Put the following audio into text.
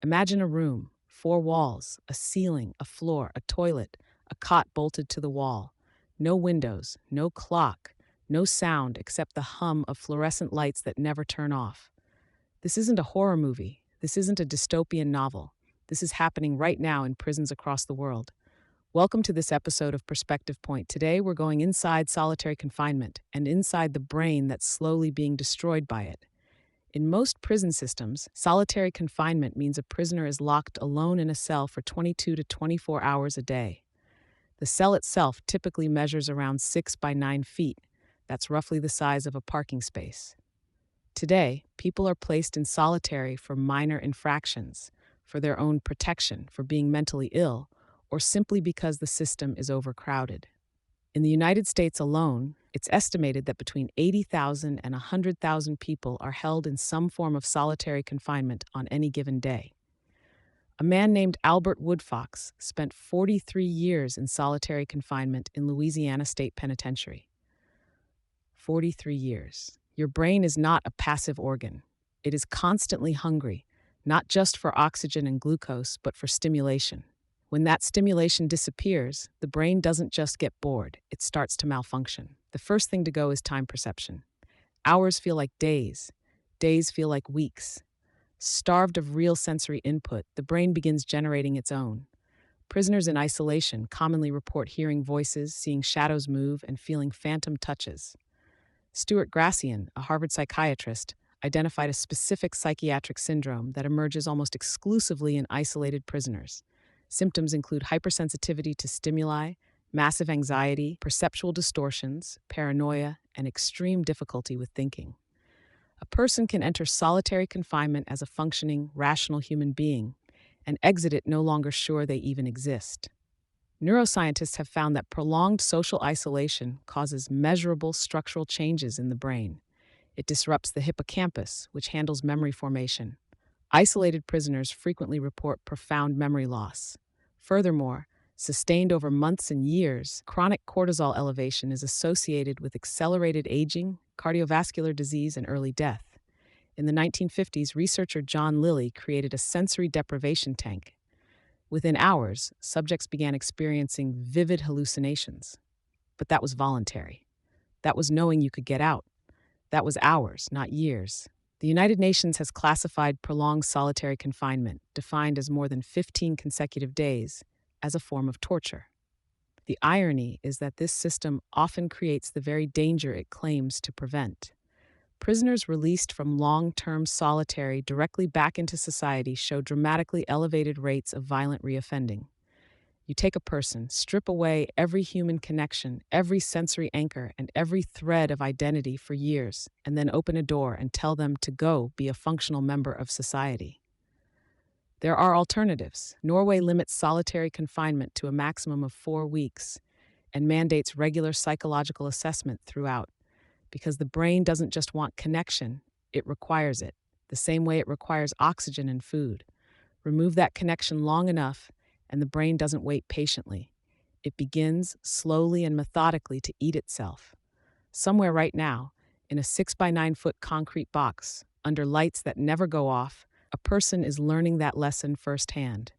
Imagine a room, four walls, a ceiling, a floor, a toilet, a cot bolted to the wall. No windows, no clock, no sound except the hum of fluorescent lights that never turn off. This isn't a horror movie. This isn't a dystopian novel. This is happening right now in prisons across the world. Welcome to this episode of Perspective Point. Today, we're going inside solitary confinement and inside the brain that's slowly being destroyed by it. In most prison systems, solitary confinement means a prisoner is locked alone in a cell for 22 to 24 hours a day. The cell itself typically measures around 6 by 9 feet. That's roughly the size of a parking space. Today, people are placed in solitary for minor infractions, for their own protection, for being mentally ill, or simply because the system is overcrowded. In the United States alone, it's estimated that between 80,000 and 100,000 people are held in some form of solitary confinement on any given day. A man named Albert Woodfox spent 43 years in solitary confinement in Louisiana State Penitentiary. 43 years. Your brain is not a passive organ. It is constantly hungry, not just for oxygen and glucose, but for stimulation. When that stimulation disappears, the brain doesn't just get bored, it starts to malfunction. The first thing to go is time perception. Hours feel like days. Days feel like weeks. Starved of real sensory input, the brain begins generating its own. Prisoners in isolation commonly report hearing voices, seeing shadows move, and feeling phantom touches. Stuart Gracian, a Harvard psychiatrist, identified a specific psychiatric syndrome that emerges almost exclusively in isolated prisoners. Symptoms include hypersensitivity to stimuli, massive anxiety, perceptual distortions, paranoia, and extreme difficulty with thinking. A person can enter solitary confinement as a functioning, rational human being and exit it no longer sure they even exist. Neuroscientists have found that prolonged social isolation causes measurable structural changes in the brain. It disrupts the hippocampus, which handles memory formation. Isolated prisoners frequently report profound memory loss. Furthermore, sustained over months and years, chronic cortisol elevation is associated with accelerated aging, cardiovascular disease, and early death. In the 1950s, researcher John Lilly created a sensory deprivation tank. Within hours, subjects began experiencing vivid hallucinations. But that was voluntary. That was knowing you could get out. That was hours, not years. The United Nations has classified prolonged solitary confinement, defined as more than 15 consecutive days, as a form of torture. The irony is that this system often creates the very danger it claims to prevent. Prisoners released from long-term solitary directly back into society show dramatically elevated rates of violent reoffending. You take a person, strip away every human connection, every sensory anchor, and every thread of identity for years, and then open a door and tell them to go be a functional member of society. There are alternatives. Norway limits solitary confinement to a maximum of 4 weeks and mandates regular psychological assessment throughout, because the brain doesn't just want connection, it requires it, the same way it requires oxygen and food. Remove that connection long enough, and the brain doesn't wait patiently. It begins slowly and methodically to eat itself. Somewhere right now, in a 6 by 9 foot concrete box, under lights that never go off, a person is learning that lesson firsthand.